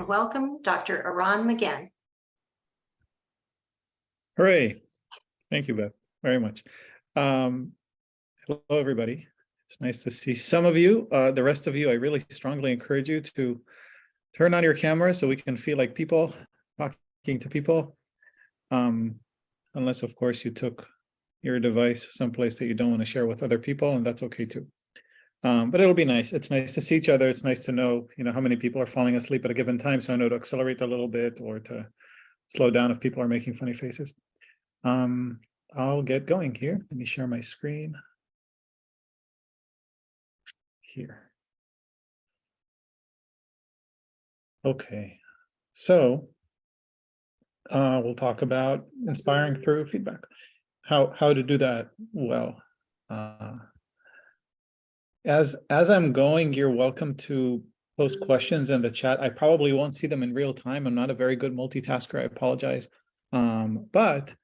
and welcome Dr. Eran Magen. Hooray. Thank you, Beth, very much. Hello, everybody. It's nice to see some of you. The rest of you, I really strongly encourage you to turn on your camera so we can feel like people talking to people. Unless, of course, you took your device someplace that you don't want to share with other people, and that's okay too. But it'll be nice. It's nice to see each other. It's nice to know, how many people are falling asleep at a given time, so I know to accelerate a little bit or to slow down if people are making funny faces. I'll get going here. Let me share my screen here. Okay, so we'll talk about inspiring through feedback. How to do that well. As I'm going, you're welcome to post questions in the chat. I probably won't see them in real time. I'm not a very good multitasker. I apologize, but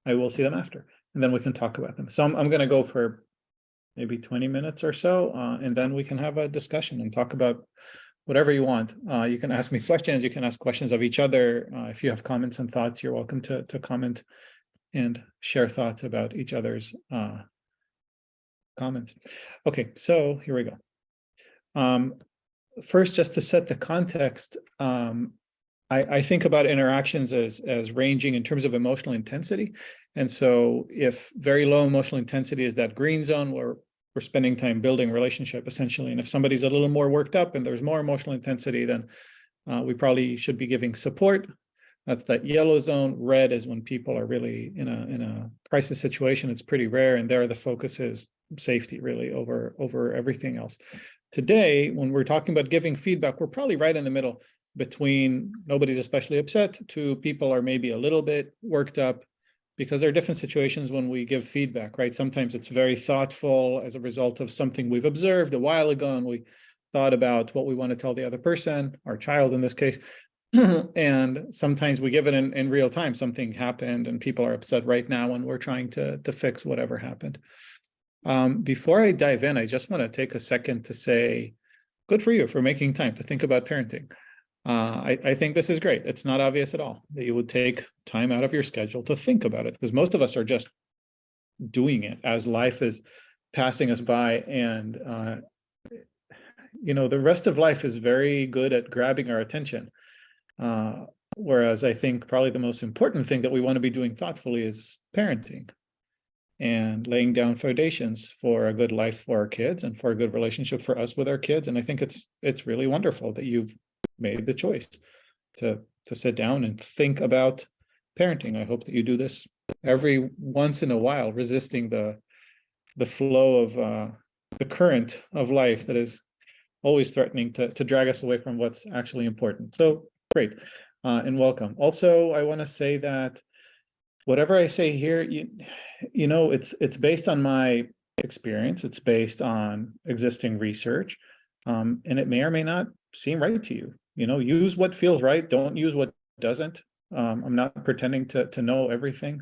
I will see them after, and then we can talk about them. So I'm going to go for maybe 20 minutes or so, and then we can have a discussion and talk about whatever you want. You can ask me questions. You can ask questions of each other. If you have comments and thoughts, you're welcome to comment and share thoughts about each other's comments. Okay, so here we go. First, just to set the context, I think about interactions as ranging in terms of emotional intensity. And so if very low emotional intensity is that green zone where we're spending time building a relationship, essentially. And if somebody's a little more worked up and there's more emotional intensity, then we probably should be giving support. That's that yellow zone. Red is when people are really in a crisis situation. It's pretty rare, and there the focus is safety really over everything else. Today, when we're talking about giving feedback, we're probably right in the middle between nobody's especially upset to people are maybe a little bit worked up, because there are different situations when we give feedback, right? Sometimes it's very thoughtful as a result of something we've observed a while ago, and we thought about what we want to tell the other person, our child in this case. And sometimes we give it in real time. Something happened and people are upset right now, and we're trying to fix whatever happened. Before I dive in, I just want to take a second to say, good for you for making time to think about parenting. I think this is great. It's not obvious at all that you would take time out of your schedule to think about it, because most of us are just doing it as life is passing us by. And, the rest of life is very good at grabbing our attention. Whereas I think probably the most important thing that we want to be doing thoughtfully is parenting and laying down foundations for a good life for our kids and for a good relationship for us with our kids. And I think it's really wonderful that you've made the choice to sit down and think about parenting. I hope that you do this every once in a while, resisting the flow of the current of life that is always threatening to drag us away from what's actually important. So great, and welcome. Also, I want to say that whatever I say here, it's based on my experience. It's based on existing research, and it may or may not seem right to you. Use what feels right. Don't use what doesn't. I'm not pretending to know everything.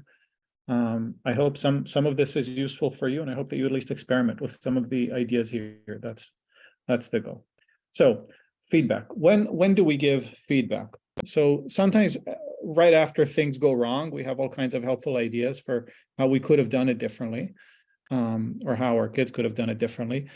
I hope some of this is useful for you, and I hope that you at least experiment with some of the ideas here. That's the goal. So feedback. When do we give feedback? So sometimes right after things go wrong, we have all kinds of helpful ideas for how we could have done it differently, or how our kids could have done it differently.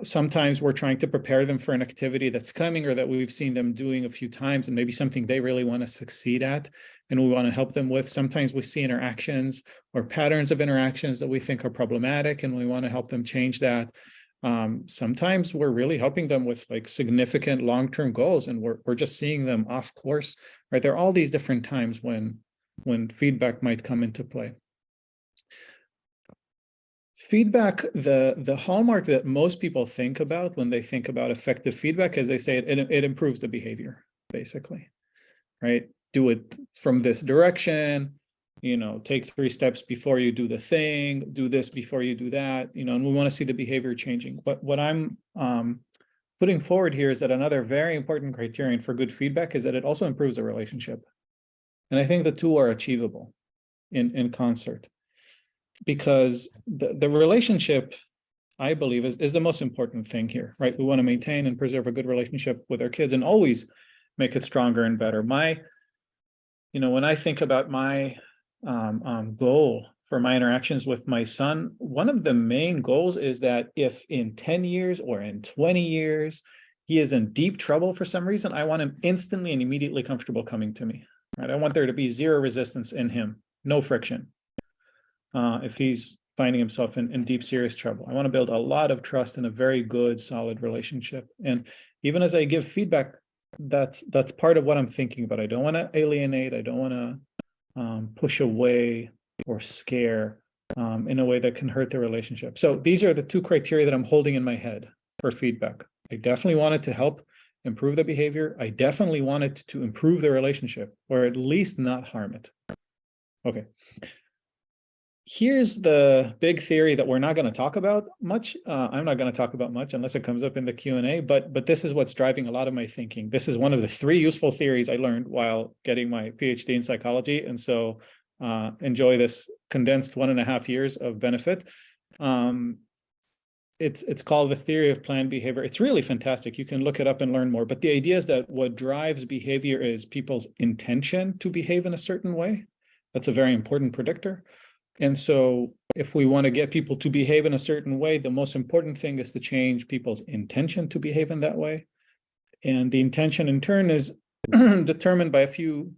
Sometimes we're trying to prepare them for an activity that's coming or that we've seen them doing a few times, and maybe something they really want to succeed at, and we want to help them with. Sometimes we see interactions or patterns of interactions that we think are problematic, and we want to help them change that. Sometimes we're really helping them with like significant long-term goals, and we're just seeing them off course, right? There are all these different times when feedback might come into play. Feedback, the hallmark that most people think about when they think about effective feedback is they say it improves the behavior, basically, right? Do it from this direction, take 3 steps before you do the thing, do this before you do that, and we want to see the behavior changing. But what I'm putting forward here is that another very important criterion for good feedback is that it also improves the relationship. And I think the two are achievable in concert. Because the relationship, I believe, is the most important thing here, right? We want to maintain and preserve a good relationship with our kids and always make it stronger and better. When I think about my goal for my interactions with my son, one of the main goals is that if in 10 years or in 20 years, he is in deep trouble for some reason, I want him instantly and immediately comfortable coming to me. Right? I want there to be zero resistance in him, no friction. If he's finding himself in deep, serious trouble, I want to build a lot of trust and a very good, solid relationship. And even as I give feedback, that's part of what I'm thinking about. I don't want to alienate. I don't want to push away or scare in a way that can hurt the relationship. So these are the two criteria that I'm holding in my head for feedback. I definitely want it to help improve the behavior. I definitely want it to improve the relationship, or at least not harm it. Okay. Here's the big theory that we're not going to talk about much. I'm not going to talk about much unless it comes up in the Q&A, but this is what's driving a lot of my thinking. This is one of the 3 useful theories I learned while getting my PhD in psychology. And so enjoy this condensed 1.5 years of benefit. It's called the theory of planned behavior. It's really fantastic. You can look it up and learn more. But the idea is that what drives behavior is people's intention to behave in a certain way. That's a very important predictor. And so if we want to get people to behave in a certain way, the most important thing is to change people's intention to behave in that way. And the intention in turn is determined by a few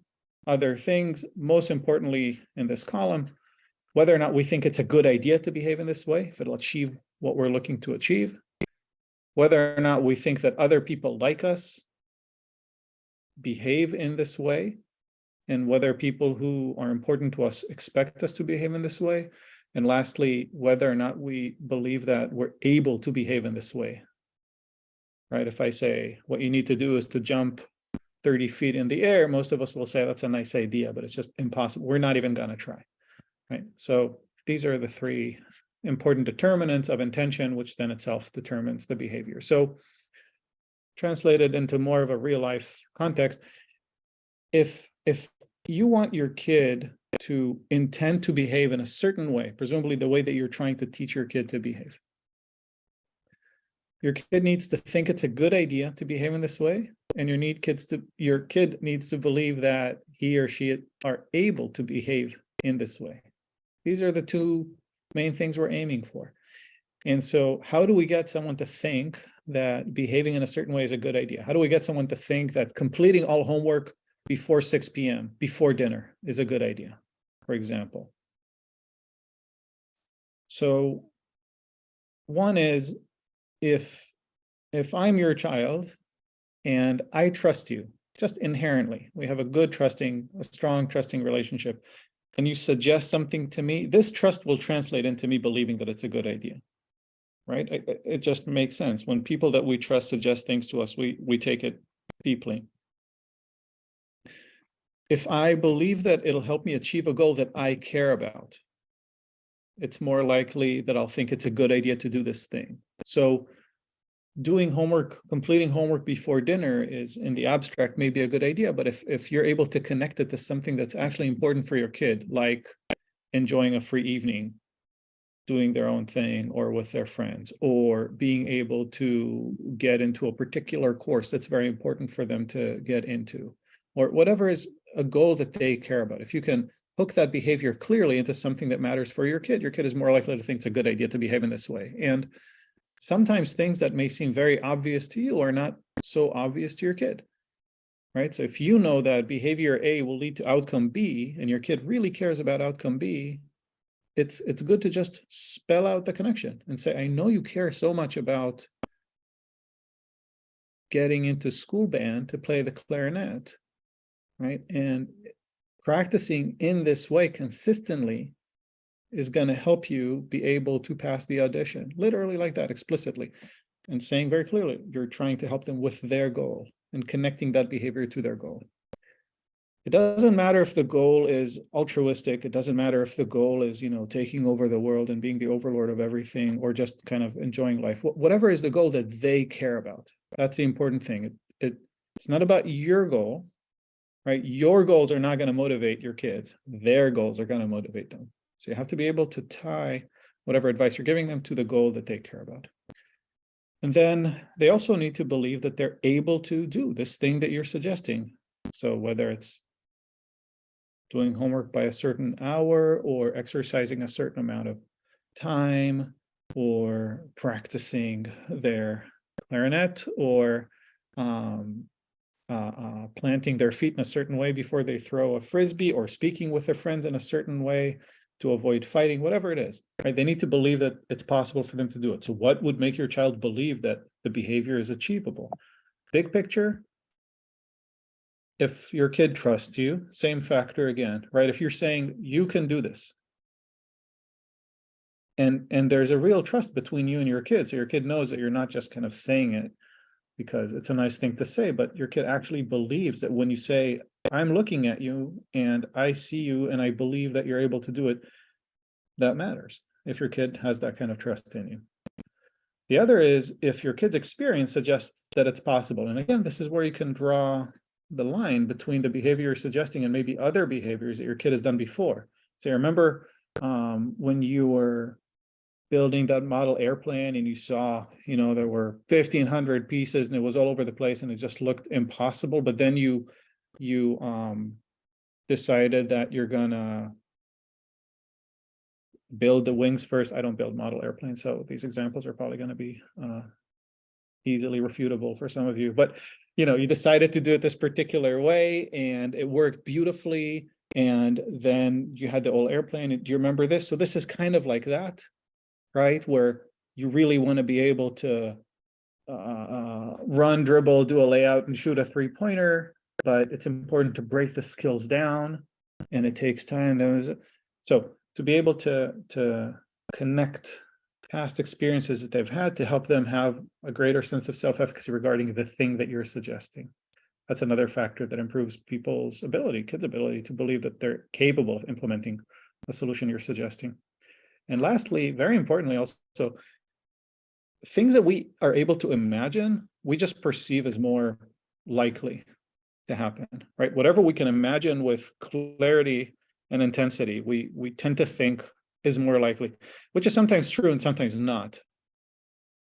other things, most importantly in this column, whether or not we think it's a good idea to behave in this way, if it'll achieve what we're looking to achieve, whether or not we think that other people like us behave in this way, and whether people who are important to us expect us to behave in this way. And lastly, whether or not we believe that we're able to behave in this way, right? If I say what you need to do is to jump 30 feet in the air, most of us will say that's a nice idea, but it's just impossible. We're not even going to try, right? So these are the 3 important determinants of intention, which then itself determines the behavior. So translated into more of a real life context, if you want your kid to intend to behave in a certain way, presumably the way that you're trying to teach your kid to behave, your kid needs to think it's a good idea to behave in this way, and your kid needs to believe that he or she are able to behave in this way. These are the 2 main things we're aiming for. And so how do we get someone to think that behaving in a certain way is a good idea? How do we get someone to think that completing all homework before 6 p.m., before dinner, is a good idea, for example? So one is, if I'm your child and I trust you, just inherently, we have a strong trusting relationship, and you suggest something to me, this trust will translate into me believing that it's a good idea, right? It just makes sense. When people that we trust suggest things to us, we take it deeply. If I believe that it'll help me achieve a goal that I care about, it's more likely that I'll think it's a good idea to do this thing. So doing homework, completing homework before dinner is, in the abstract, maybe a good idea, but if you're able to connect it to something that's actually important for your kid, like enjoying a free evening, doing their own thing or with their friends, or being able to get into a particular course that's very important for them to get into, or whatever is a goal that they care about. If you can hook that behavior clearly into something that matters for your kid is more likely to think it's a good idea to behave in this way. And sometimes things that may seem very obvious to you are not so obvious to your kid, right? So if you know that behavior A will lead to outcome B, and your kid really cares about outcome B, it's good to just spell out the connection and say, I know you care so much about getting into school band to play the clarinet, right? And practicing in this way consistently is going to help you be able to pass the audition, literally like that, explicitly, and saying very clearly, you're trying to help them with their goal and connecting that behavior to their goal. It doesn't matter if the goal is altruistic. It doesn't matter if the goal is, taking over the world and being the overlord of everything, or just kind of enjoying life. Whatever is the goal that they care about, that's the important thing. It's not about your goal, right? Your goals are not going to motivate your kids. Their goals are going to motivate them. So you have to be able to tie whatever advice you're giving them to the goal that they care about. And then they also need to believe that they're able to do this thing that you're suggesting. So whether it's doing homework by a certain hour or exercising a certain amount of time or practicing their clarinet or planting their feet in a certain way before they throw a frisbee or speaking with their friends in a certain way to avoid fighting, whatever it is, right? They need to believe that it's possible for them to do it. So what would make your child believe that the behavior is achievable? Big picture, if your kid trusts you, same factor again, right? If you're saying you can do this, and there's a real trust between you and your kid, so your kid knows that you're not just kind of saying it because it's a nice thing to say, but your kid actually believes that when you say, I'm looking at you and I see you and I believe that you're able to do it, that matters if your kid has that kind of trust in you. The other is if your kid's experience suggests that it's possible. And again, this is where you can draw the line between the behavior you're suggesting and maybe other behaviors that your kid has done before. So remember when you were building that model airplane and you saw, there were 1,500 pieces and it was all over the place and it just looked impossible. But then you decided that you're gonna build the wings first. I don't build model airplanes, so these examples are probably going to be easily refutable for some of you. But you decided to do it this particular way, and it worked beautifully. And then you had the old airplane. Do you remember this? So this is kind of like that, right? Where you really want to be able to run, dribble, do a layout, and shoot a three-pointer. But it's important to break the skills down, and it takes time. So to be able to connect past experiences that they've had to help them have a greater sense of self-efficacy regarding the thing that you're suggesting. That's another factor that improves kids' ability to believe that they're capable of implementing the solution you're suggesting. And lastly, very importantly, also, things that we are able to imagine, we just perceive as more likely to happen, right? Whatever we can imagine with clarity and intensity, we tend to think is more likely, which is sometimes true and sometimes not.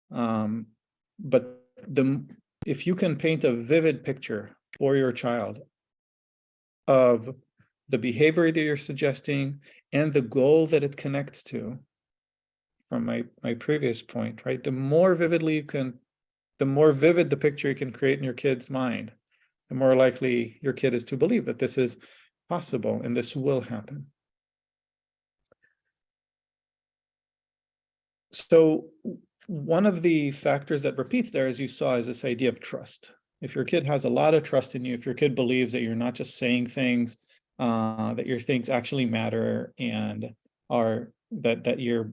But if you can paint a vivid picture for your child of the behavior that you're suggesting and the goal that it connects to, from my previous point, right? The more vivid the picture you can create in your kid's mind, the more likely your kid is to believe that this is possible and this will happen. So one of the factors that repeats there, as you saw, is this idea of trust. If your kid has a lot of trust in you, if your kid believes that you're not just saying things, that your things actually matter and that your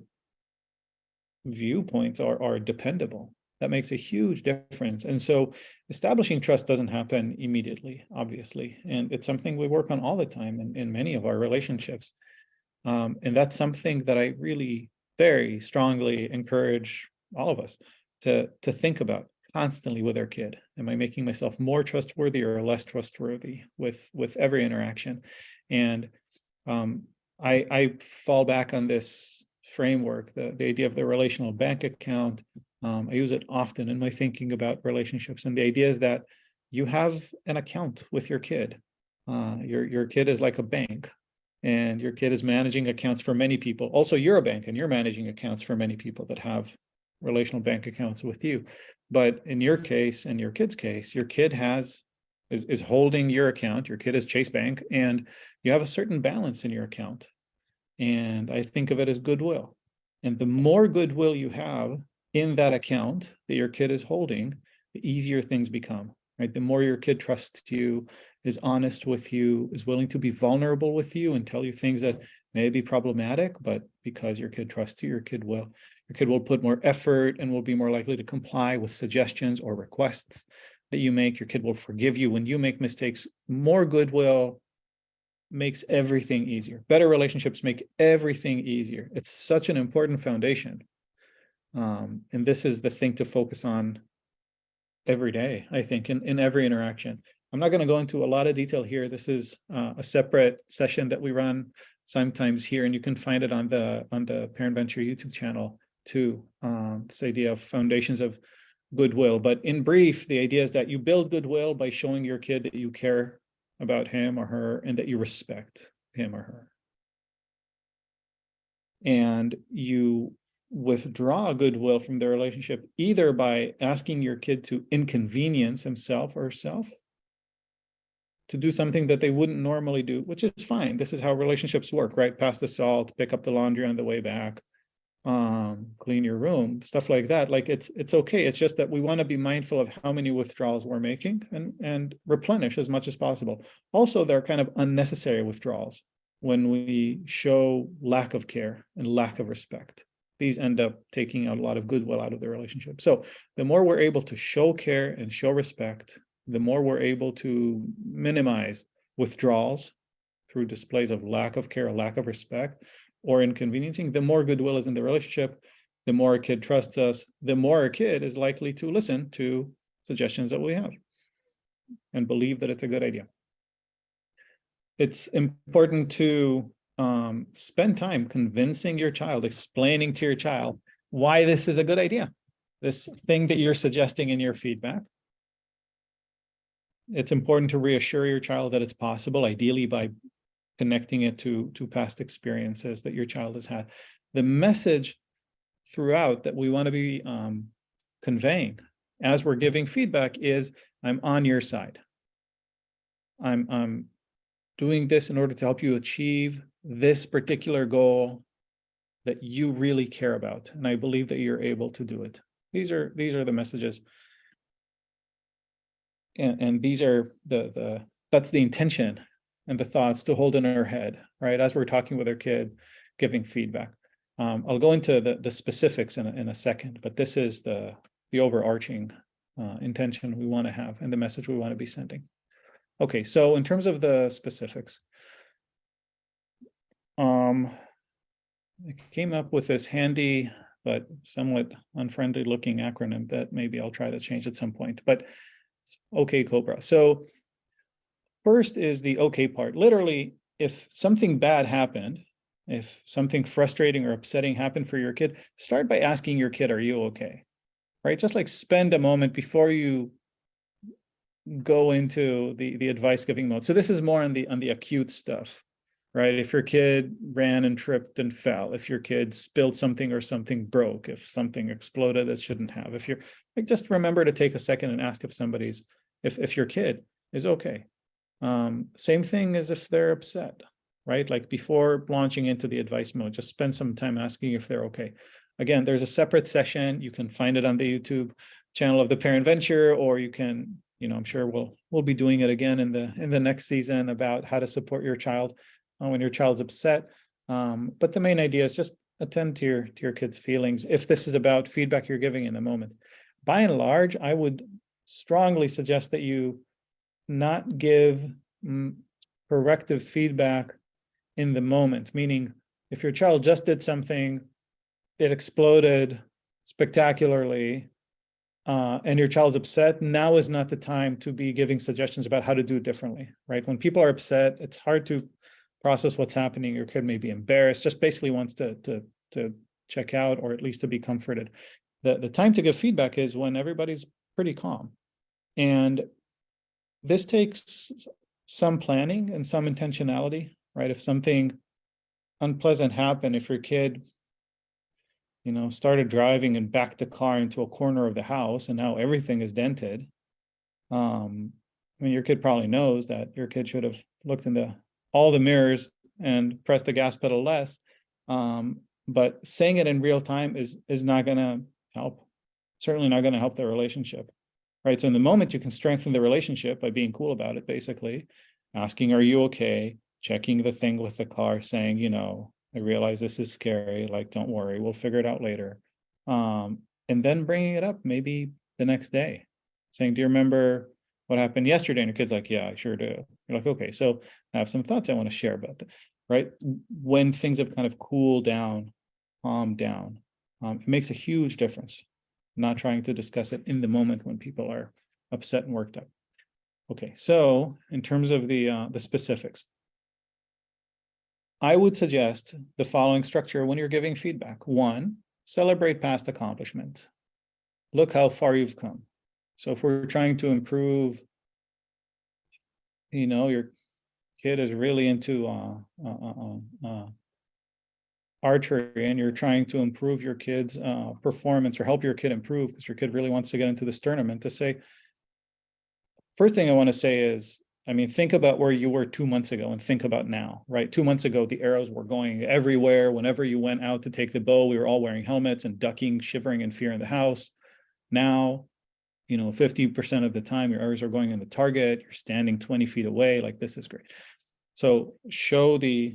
viewpoints are dependable, that makes a huge difference. And so establishing trust doesn't happen immediately, obviously. And it's something we work on all the time in many of our relationships. And that's something that I really very strongly encourage all of us to think about constantly with our kid. Am I making myself more trustworthy or less trustworthy with every interaction? And I fall back on this framework, the idea of the relational bank account. I use it often in my thinking about relationships. And the idea is that you have an account with your kid. Your kid is like a bank, and your kid is managing accounts for many people. Also, you're a bank and you're managing accounts for many people that have relational bank accounts with you. But in your case, in your kid's case, your kid is holding your account. Your kid is Chase Bank, and you have a certain balance in your account. And I think of it as goodwill. And the more goodwill you have in that account that your kid is holding, the easier things become, right? The more your kid trusts you, is honest with you, is willing to be vulnerable with you and tell you things that may be problematic, but because your kid trusts you, your kid will put more effort and will be more likely to comply with suggestions or requests that you make. Your kid will forgive you when you make mistakes. More goodwill makes everything easier. Better relationships make everything easier. It's such an important foundation. And this is the thing to focus on every day, I think, in every interaction. I'm not going to go into a lot of detail here. This is a separate session that we run sometimes here, and you can find it on the Parent Venture YouTube channel too, this idea of foundations of goodwill. But in brief, the idea is that you build goodwill by showing your kid that you care about him or her and that you respect him or her. And you withdraw goodwill from the relationship either by asking your kid to inconvenience himself or herself, to do something that they wouldn't normally do, which is fine. This is how relationships work, right? Pass the salt, pick up the laundry on the way back, clean your room, stuff like that. Like it's okay. It's just that we want to be mindful of how many withdrawals we're making and replenish as much as possible. Also, they're kind of unnecessary withdrawals when we show lack of care and lack of respect. These end up taking a lot of goodwill out of the relationship. So the more we're able to show care and show respect, the more we're able to minimize withdrawals through displays of lack of care, lack of respect, or inconveniencing, the more goodwill is in the relationship, the more a kid trusts us, the more a kid is likely to listen to suggestions that we have and believe that it's a good idea. It's important to spend time convincing your child, explaining to your child why this is a good idea, this thing that you're suggesting in your feedback. It's important to reassure your child that it's possible, ideally by connecting it to past experiences that your child has had. The message throughout that we want to be conveying as we're giving feedback is, I'm on your side. I'm doing this in order to help you achieve this particular goal that you really care about, and I believe that you're able to do it. These are the messages, and these are that's the intention and the thoughts to hold in our head, right? As we're talking with our kid, giving feedback. I'll go into the specifics in a second, but this is the overarching intention we want to have and the message we want to be sending. Okay, so in terms of the specifics, I came up with this handy but somewhat unfriendly looking acronym that maybe I'll try to change at some point, but it's OK Cobra. So first is the OK part. Literally, if something bad happened, if something frustrating or upsetting happened for your kid, start by asking your kid, are you okay? Right? Just like spend a moment before you go into the advice giving mode. So this is more on the acute stuff, right? If your kid ran and tripped and fell, if your kid spilled something or something broke, if something exploded that shouldn't have, if you're like, just remember to take a second and ask if your kid is okay. Same thing as if they're upset, right? Like before launching into the advice mode, just spend some time asking if they're okay. Again, there's a separate session. You can find it on the YouTube channel of the Parent Venture, or you can, I'm sure we'll be doing it again in the next season about how to support your child when your child's upset. But the main idea is just attend to your kid's feelings if this is about feedback you're giving in the moment. By and large, I would strongly suggest that you not give corrective feedback in the moment, meaning if your child just did something, it exploded spectacularly, and your child's upset, now is not the time to be giving suggestions about how to do it differently, right? When people are upset, it's hard to process what's happening. Your kid may be embarrassed, just basically wants to check out, or at least to be comforted. The time to give feedback is when everybody's pretty calm. And this takes some planning and some intentionality, right? If something unpleasant happened, if your kid started driving and backed the car into a corner of the house and now everything is dented. Your kid probably knows that your kid should have looked into all the mirrors and pressed the gas pedal less. But saying it in real time is not going to help. Certainly not going to help the relationship, right? So in the moment, you can strengthen the relationship by being cool about it, basically asking, are you okay? Checking the thing with the car, saying, I realize this is scary, like, don't worry, we'll figure it out later. And then bringing it up maybe the next day, saying, do you remember what happened yesterday? And your kid's like, yeah, I sure do. You're like, okay, so I have some thoughts I want to share about that, right? When things have kind of cooled down, calmed down, it makes a huge difference, not trying to discuss it in the moment when people are upset and worked up. Okay, so in terms of the specifics, I would suggest the following structure when you're giving feedback. 1, celebrate past accomplishments. Look how far you've come. So if we're trying to improve, your kid is really into archery, and you're trying to improve your kid's performance or help your kid improve because your kid really wants to get into this tournament, to say, first thing I want to say is, think about where you were 2 months ago and think about now, right? 2 months ago, the arrows were going everywhere. Whenever you went out to take the bow, we were all wearing helmets and ducking, shivering in fear in the house. Now, 50% of the time your arrows are going in the target, you're standing 20 feet away, like this is great. So show the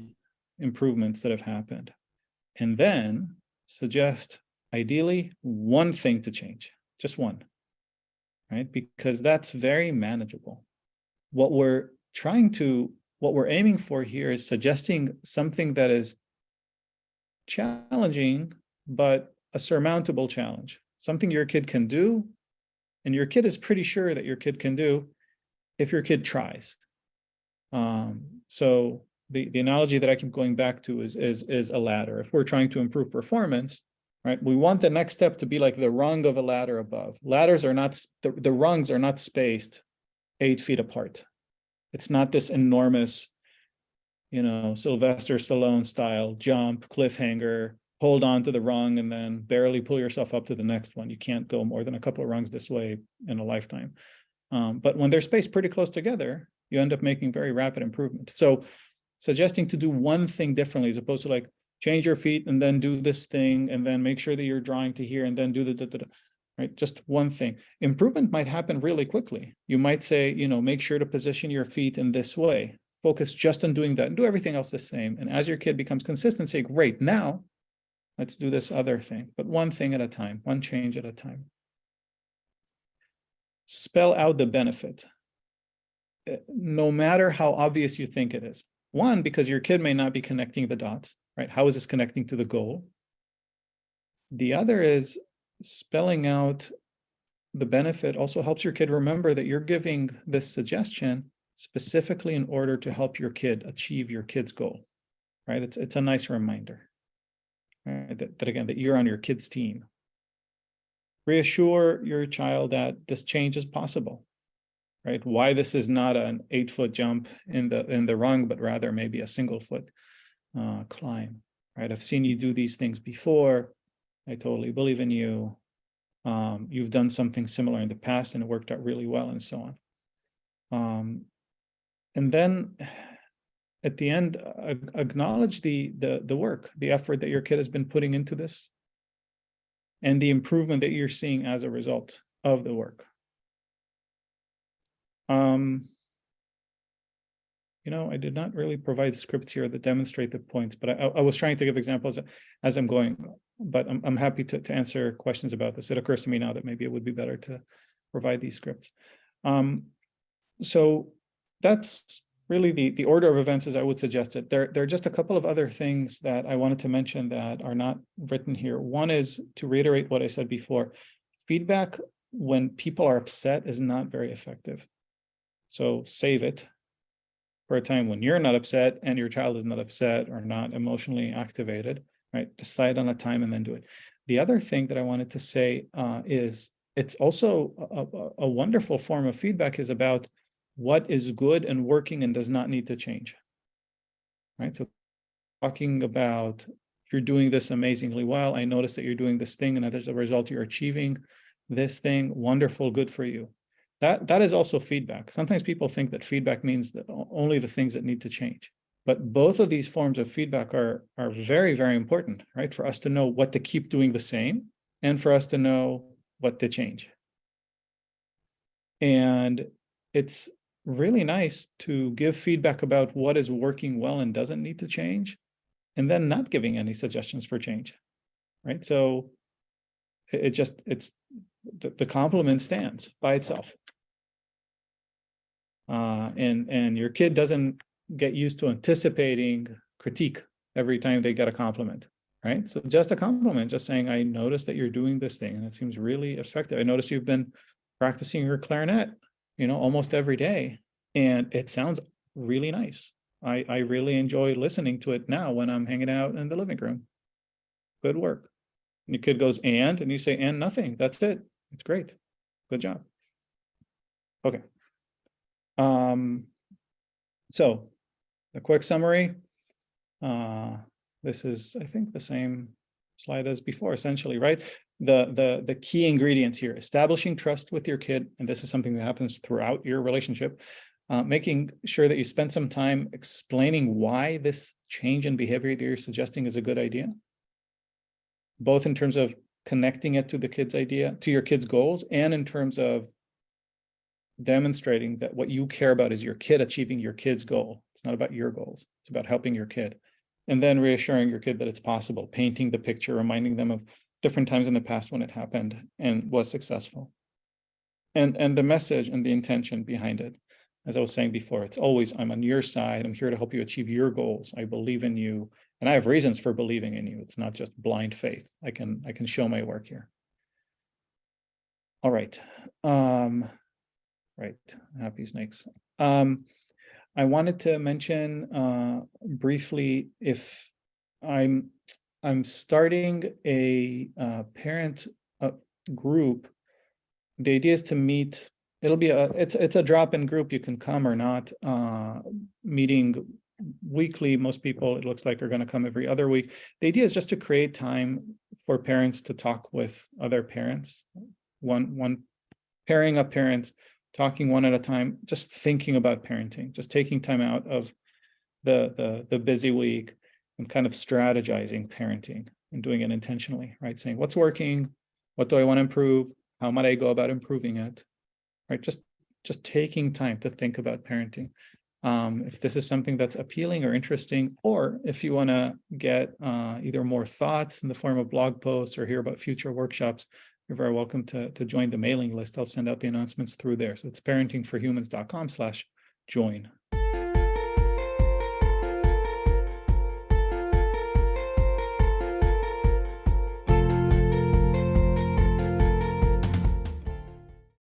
improvements that have happened. And then suggest, ideally, one thing to change, just one, right? Because that's very manageable. What we're aiming for here is suggesting something that is challenging, but a surmountable challenge, something your kid can do. And your kid is pretty sure that your kid can do if your kid tries. So the analogy that I keep going back to is a ladder. If we're trying to improve performance, right, we want the next step to be like the rung of a ladder above. Ladders are not, the rungs are not spaced 8 feet apart. It's not this enormous, Sylvester Stallone style jump, cliffhanger, hold on to the rung and then barely pull yourself up to the next one. You can't go more than a couple of rungs this way in a lifetime. But when they're spaced pretty close together, you end up making very rapid improvement. So suggesting to do one thing differently, as opposed to like change your feet and then do this thing and then make sure that you're drawing to here and then do the right? Just one thing. Improvement might happen really quickly. You might say, make sure to position your feet in this way. Focus just on doing that and do everything else the same. And as your kid becomes consistent, say, great, now let's do this other thing, but one thing at a time, one change at a time. Spell out the benefit, no matter how obvious you think it is. One, because your kid may not be connecting the dots, right? How is this connecting to the goal? The other is spelling out the benefit also helps your kid remember that you're giving this suggestion specifically in order to help your kid achieve your kid's goal, right? It's a nice reminder, right? That again, that you're on your kid's team. Reassure your child that this change is possible, right? Why this is not an 8-foot jump in the rung, but rather maybe a single foot climb, right? I've seen you do these things before. I totally believe in you. You've done something similar in the past and it worked out really well, and so on. And then at the end, acknowledge the work, the effort that your kid has been putting into this, and the improvement that you're seeing as a result of the work. I did not really provide scripts here that demonstrate the points, but I was trying to give examples as I'm going, but I'm happy to answer questions about this. It occurs to me now that maybe it would be better to provide these scripts. So that's really the order of events as I would suggest it. There are just a couple of other things that I wanted to mention that are not written here. One is to reiterate what I said before. Feedback when people are upset is not very effective. So save it for a time when you're not upset and your child is not upset or not emotionally activated, right? Decide on a time and then do it. The other thing that I wanted to say is it's also a wonderful form of feedback is about what is good and working and does not need to change, right? So talking about you're doing this amazingly well. I noticed that you're doing this thing and as a result, you're achieving this thing. Wonderful, good for you. That is also feedback. Sometimes people think that feedback means that only the things that need to change. But both of these forms of feedback are very, very important, right? For us to know what to keep doing the same and for us to know what to change. And it's really nice to give feedback about what is working well and doesn't need to change, and then not giving any suggestions for change, right? So it's the compliment stands by itself. And your kid doesn't get used to anticipating critique every time they get a compliment, right? So just a compliment, just saying, I noticed that you're doing this thing and it seems really effective. I noticed you've been practicing your clarinet, almost every day, and it sounds really nice. I really enjoy listening to it now when I'm hanging out in the living room. Good work. And your kid goes, and you say, and nothing. That's it. It's great. Good job. Okay. So a quick summary. This is, I think, the same slide as before, essentially, right? The key ingredients here: establishing trust with your kid, and this is something that happens throughout your relationship. Making sure that you spend some time explaining why this change in behavior that you're suggesting is a good idea, both in terms of connecting it to the kid's idea, to your kid's goals, and in terms of demonstrating that what you care about is your kid achieving your kid's goal. It's not about your goals. It's about helping your kid. And then reassuring your kid that it's possible, painting the picture, reminding them of different times in the past when it happened and was successful. And the message and the intention behind it. As I was saying before, it's always, I'm on your side. I'm here to help you achieve your goals. I believe in you. And I have reasons for believing in you. It's not just blind faith. I can show my work here. All right. Right. Happy snakes. I wanted to mention briefly, if I'm starting a parent group. The idea is to meet. It'll be it's a drop-in group. You can come or not. Meeting weekly. Most people, it looks like, are going to come every other week. The idea is just to create time for parents to talk with other parents. One pairing up parents, talking one at a time, just thinking about parenting, just taking time out of the busy week and kind of strategizing parenting and doing it intentionally, right? Saying what's working, what do I want to improve, how might I go about improving it, right? Just taking time to think about parenting. If this is something that's appealing or interesting, or if you want to get either more thoughts in the form of blog posts or hear about future workshops, you're very welcome to join the mailing list. I'll send out the announcements through there. So it's parentingforhumans.com/join.